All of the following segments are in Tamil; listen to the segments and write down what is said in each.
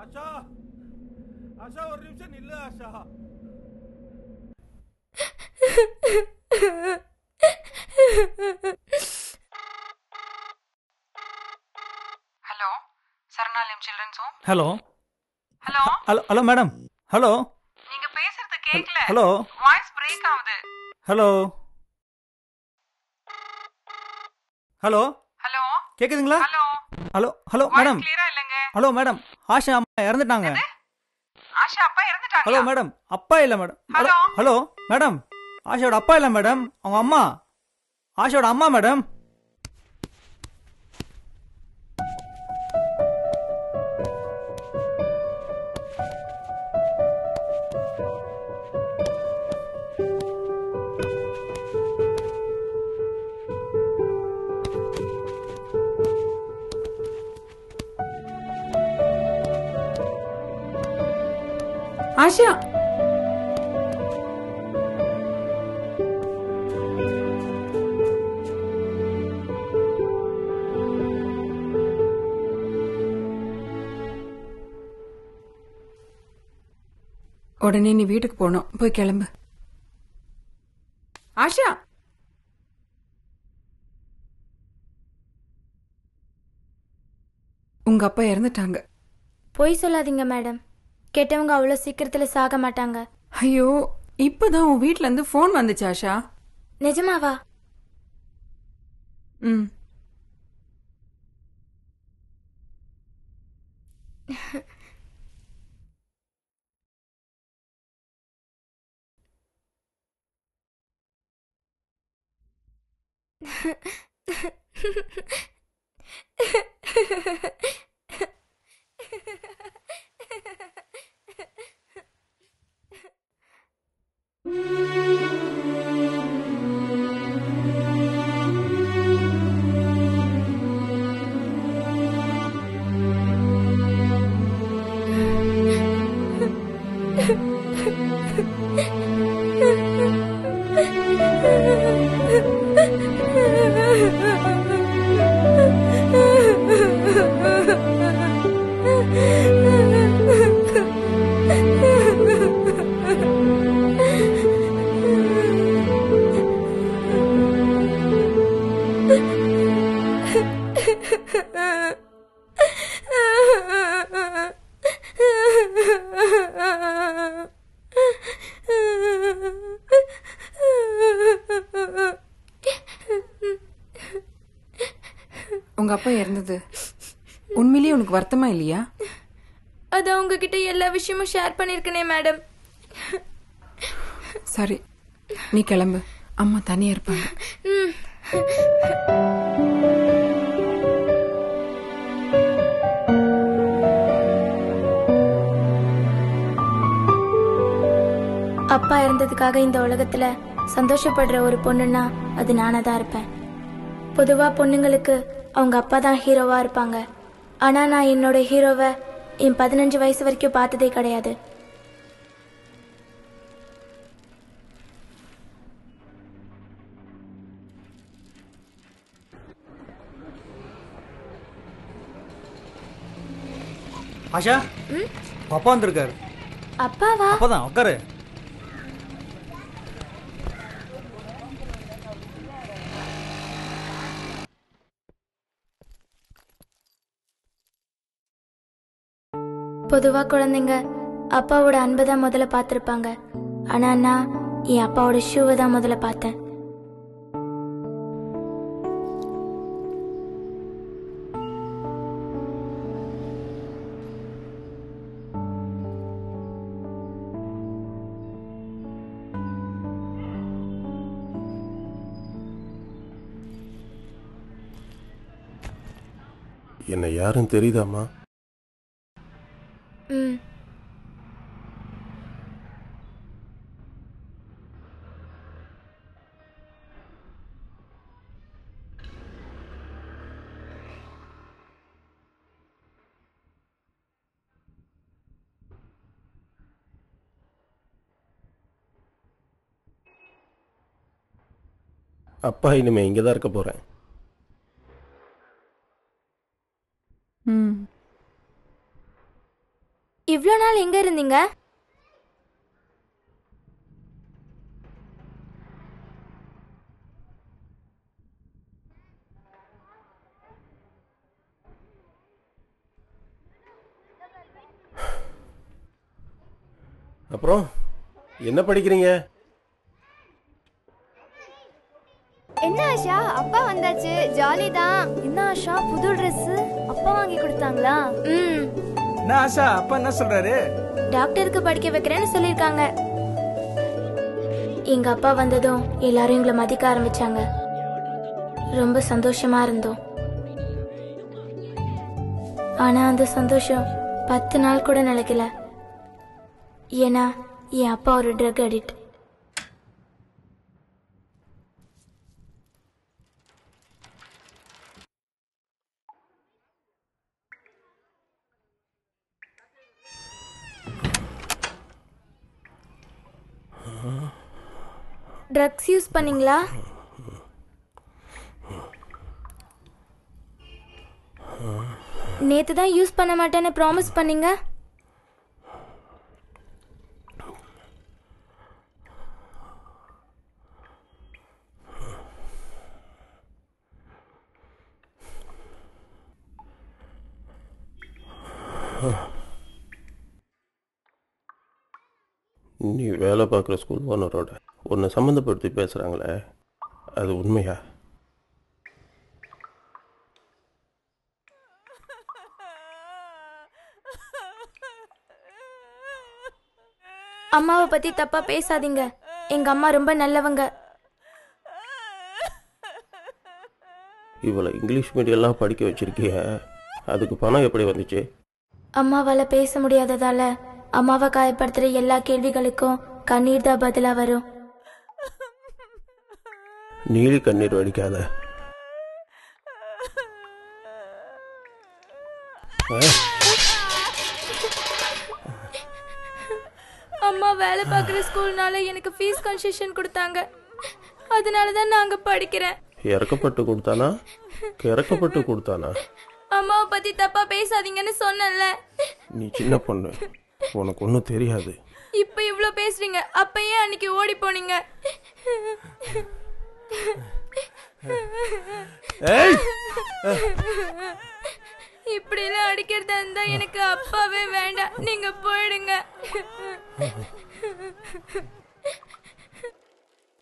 ஆஷா ஆஷா ஒரு நிமிஷம் நில்லு Asha. Hello, Saranalayam children's home. Hello hello hello hello madam. Hello நீங்க பேசுறது கேக்கல. ஹலோ வாய்ஸ் பிரேக் ஆகுது. ஹலோ ஹலோ ஹலோ கேக்குதுங்களா? Hello hello hello voice madam. கிளியரா இல்லங்க. ஹலோ மேடம், ஆஷா அம்மா இறந்துட்டாங்க. ஆஷா அப்பா இறந்துட்டாங்க. ஹலோ மேடம், அப்பா இல்லை மேடம். ஹலோ ஹலோ ஹலோ மேடம், ஆஷாவோட அப்பா இல்லை மேடம், அவங்க அம்மா, ஆஷாவோட அம்மா மேடம். ஆஷா, உடனே நீ வீட்டுக்கு போகணும். போய் கிளம்பு. ஆஷா, உங்க அப்பா இறந்துட்டாங்க. பொய் சொல்லாதீங்க மேடம். கெட்டவங்க அவ்வளோ சீக்கிரத்துல சாக மாட்டாங்க. ஐயோ, இப்பதான் உன் வீட்ல இருந்து போன் வந்துச்சு ஆஷா. நிஜமாவா? ம். உங்க அப்பா இறந்தது உண்மையிலேயே உனக்கு வருத்தமா இல்லையா? அதான் உங்ககிட்ட எல்லா விஷயமும் ஷேர் பண்ணிருக்கனே மேடம். சரி, நீ கிளம்பு. அம்மா தனியா இருப்பாங்க. அப்பா இறந்ததுக்காக இந்த உலகத்துல சந்தோஷப்படுற ஒரு பொண்ணுன்னா அது நானா தான் இருப்பேன். பொதுவா பொண்ணுங்களுக்கு அவங்க அப்பா தான் ஹீரோவா இருப்பாங்க. ஆனா நான் என்னோட ஹீரோவை என் 15 வயசு வரைக்கும் பார்த்ததே கிடையாது. ஆஷா, அப்பா வந்திருக்காரு. அப்பாவா? அப்பதான் உட்காரு. பொதுவா குழந்தைங்க அப்பாவோட அன்பை தான் முதல்ல பார்த்துருப்பாங்க. ஆனா நான் என் அப்பாவோட ஷூவை தான் முதல்ல பார்த்தேன். என்ன யாரும் தெரியுதாம்மா? ம். அப்பா இனிமே இங்கே தான் இருக்க போகிறேன். ம். இவ்வளோ நாள் எங்க இருந்தீங்க? அப்புறம் என்ன படிக்கிறீங்க? என்ன ஆஷா, அப்பா வந்தாச்சு, ஜாலி தான். என்ன ஆஷா, புது ட்ரெஸ் அப்பா வாங்கி கொடுத்தாங்களா? என்ன ஆஷா, அப்பா என்ன சொல்றாரு? டாக்டருக்கு படிக்க வைக்கிறேன்னு சொல்லிருக்காங்க. எங்க அப்பா வந்ததும் எல்லாரும் எங்களை மதிக்க ஆரம்பிச்சாங்க. ரொம்ப சந்தோஷமா இருந்தோம். ஆனா அந்த சந்தோஷம் 10 நாள் கூட நிலைக்கல. ஏன்னா என் அப்பா ஒரு ட்ரக் அடிக்ட். ட்ரக்ஸ் யூஸ் பண்ணீங்களா? நேத்து தான் யூஸ் பண்ண மாட்டேன்னு ப்ராமிஸ் பண்ணீங்க. நீ வேலை பார்க்குற ஸ்கூல் ஓனரோட உன்னை சம்மந்தப்படுத்தி பேசுகிறாங்களே, அது உண்மையா? அம்மாவை பத்தி தப்பா பேசாதீங்க. எங்க அம்மா ரொம்ப நல்லவங்க. இவளை இங்கிலீஷ் மீடியம்லாம் படிக்க வச்சிருக்கிய, அதுக்கு பணம் எப்படி வந்துச்சு? அம்மாவால பேச முடியாததால அம்மாவை காயப்படுத்துற எல்லா கேள்விகளுக்கும் கண்ணீர் தான் பதிலா வரும். நீலி கண்ணீர் வடிக்காத. அம்மா வேலை பார்க்குற ஸ்கூல்னால எனக்கு ஃபீஸ் கன்செஷன் கொடுத்தாங்க. அதனாலதான் நான் அங்க படிக்கிறேன். இறக்கப்பட்டு கொடுத்தானா கிறக்கப்பட்டு கொடுத்தானா? அம்மாவை பத்தி தப்பா பேசாதீங்கன்னு சொன்னல. நீ சின்ன பொண்ணு, உனக்கு ஒன்றும் தெரியாது. இப்ப இவ்ளோ பேசுறீங்க, அப்பயே அன்னைக்கு ஓடி போனீங்க. இப்படி எல்லாம் அடிக்கிறதா இருந்தா எனக்கு அப்பாவே வேண்டாம். நீங்க போயிடுங்க.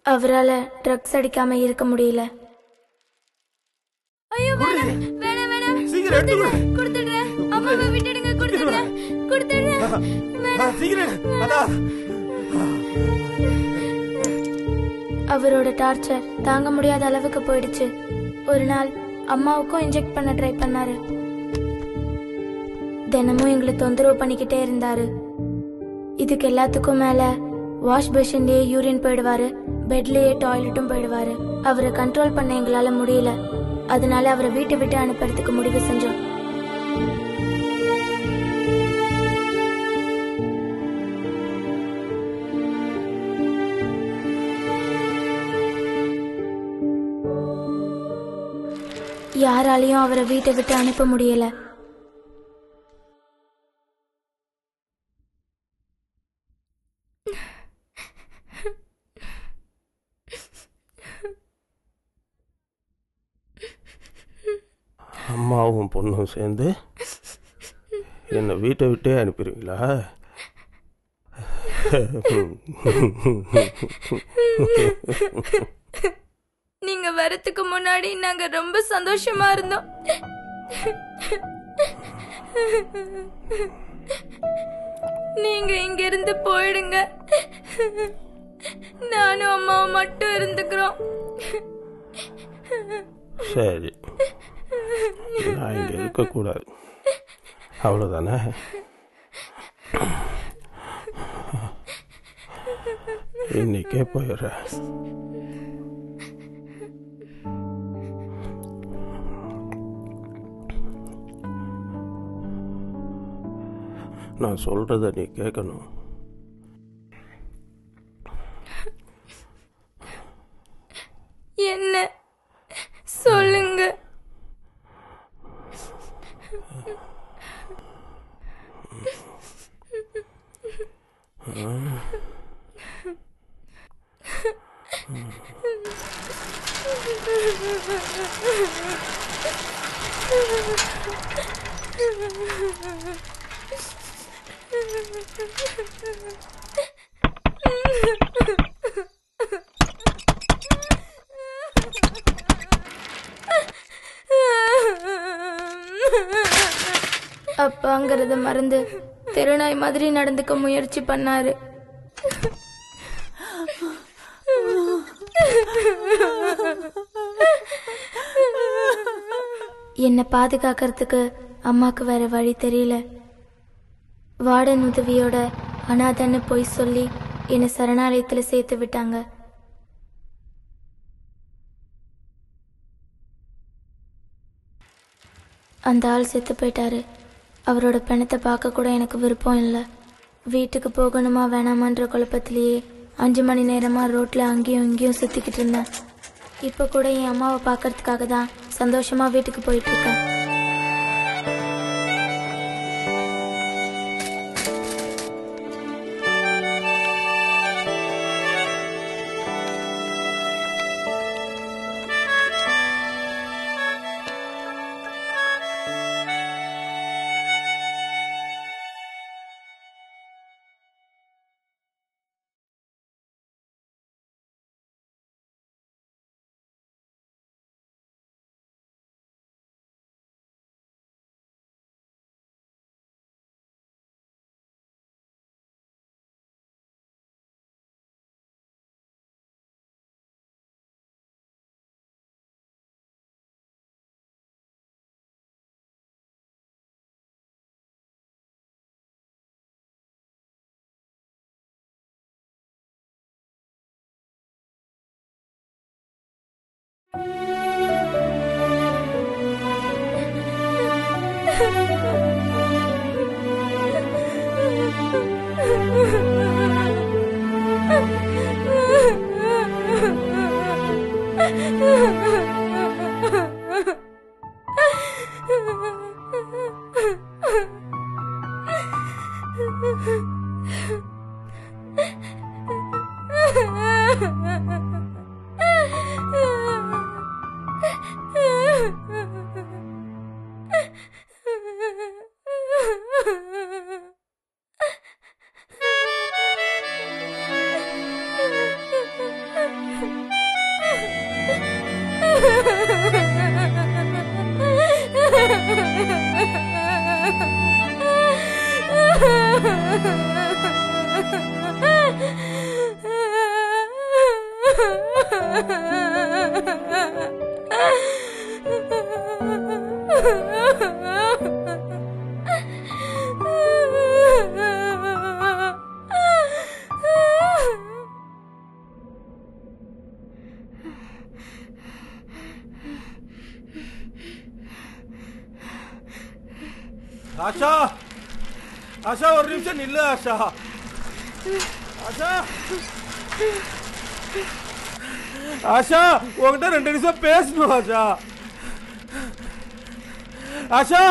அவரால ட்ரக்ஸ் அடிக்காம இருக்க முடியல. ஐயோ வேணாம் வேணாம் வேணாம், கொடுத்துடுறேன். அம்மாவை விட்டுடுங்க, கொடுத்துடுறேன் அவரோட டார்ச்சர் தாங்க முடியாத அளவுக்கு போயிடுச்சு. ஒரு நாள் அம்மாவுக்கும் இன்ஜெக்ட் பண்ண ட்ரை பண்ணாரு. தினமும் எங்களை தொந்தரவு பண்ணிக்கிட்டே இருந்தாரு. இதுக்கு எல்லாத்துக்கும் மேல வாஷ் பேஷன்லயே யூரின் போயிடுவாரு, பெட்லயே டாய்லெட்டும் போயிடுவாரு. அவரை கண்ட்ரோல் பண்ண எங்களால முடியல. அதனால அவரை வீட்டை விட்டு அனுப்புறதுக்கு முடிவு செஞ்சோம். யாராலையும் அவரை வீட்டை விட்டு அனுப்ப முடியல. அம்மாவும் பொண்ணும் சேர்ந்து என்னை வீட்டை விட்டே அனுப்பிடுவீங்களா? நீங்க வரதுக்கு முன்னாடி நாங்க ரொம்ப சந்தோஷமா இருந்தோம். நீங்க இங்க இருந்து போயிடுங்க. நானும் அம்மாவும் மட்டும் இருந்துக்கிறோம். சரி, நான் இங்கே இருக்கக்கூடாது, அவ்வளோதானே? இன்னைக்கே போயிடுறேன். நான் சொல்றத நீ கேட்கணும். என்ன சொல்லுங்க. அப்பாங்கிறத மறந்து தெருநாய் மாதிரி நடந்துக்க முயற்சி பண்ணாரு. என்னை பாதுகாக்கிறதுக்கு அம்மாக்கு வேற வழி தெரியல. வார்டன் உதவியோட அனாதன்னு போய் சொல்லி என்னை சரணாலயத்துல சேர்த்து விட்டாங்க. அந்த ஆள் செத்து போயிட்டாரு. அவரோட பிணத்தை பார்க்க கூட எனக்கு விருப்பம் இல்லை. வீட்டுக்கு போகணுமா வேணாமான்ற குழப்பத்திலேயே 5 மணி நேரமா ரோட்ல அங்கேயும் இங்கேயும் சுத்திக்கிட்டு இருந்தேன். இப்போ கூட என் அம்மாவை பார்க்கறதுக்காக தான் சந்தோஷமா வீட்டுக்கு போயிட்டு இருக்கேன். ஆஷா, ஆஷா ஒரு நிமிஷம் நில்லு ஆஷா. ஆஷா, ஆஷா உங்ககிட்ட 2 நிமிஷம் பேசணும் ஆஷா. ஆஷா